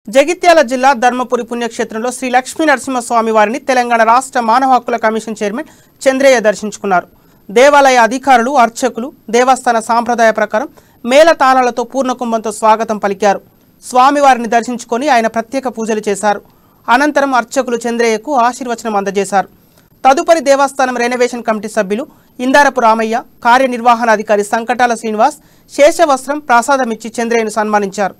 జగిత్యాల జిల్లా ధర్మపురి పుణ్యక్షేత్రంలో శ్రీ లక్ష్మీ నరసింహస్వామి వారిని తెలంగాణ రాష్ట్ర మానవ హక్కుల కమిషన్ చైర్మన్ చంద్రయ్య దర్శించుకున్నారు. దేవాలయ అధికారులు, అర్చకులు దేవస్థాన సాంప్రదాయ ప్రకారం మేళతాళాలతో పూర్ణకుంభంతో స్వాగతం పలికారు. స్వామివారిని దర్శించుకొని ఆయన ప్రత్యేక పూజలు చేశారు. అనంతరం అర్చకులు చంద్రయ్యకు ఆశీర్వచనం అందజేశారు. తదుపరి దేవస్థానం రెనోవేషన్ కమిటీ సభ్యులు ఇందారపు రామయ్య, కార్యనిర్వహణాధికారి సంకటాల శ్రీనివాస్ శేషవస్త్రం ప్రసాదమిచ్చి చంద్రయ్యను సన్మానించారు.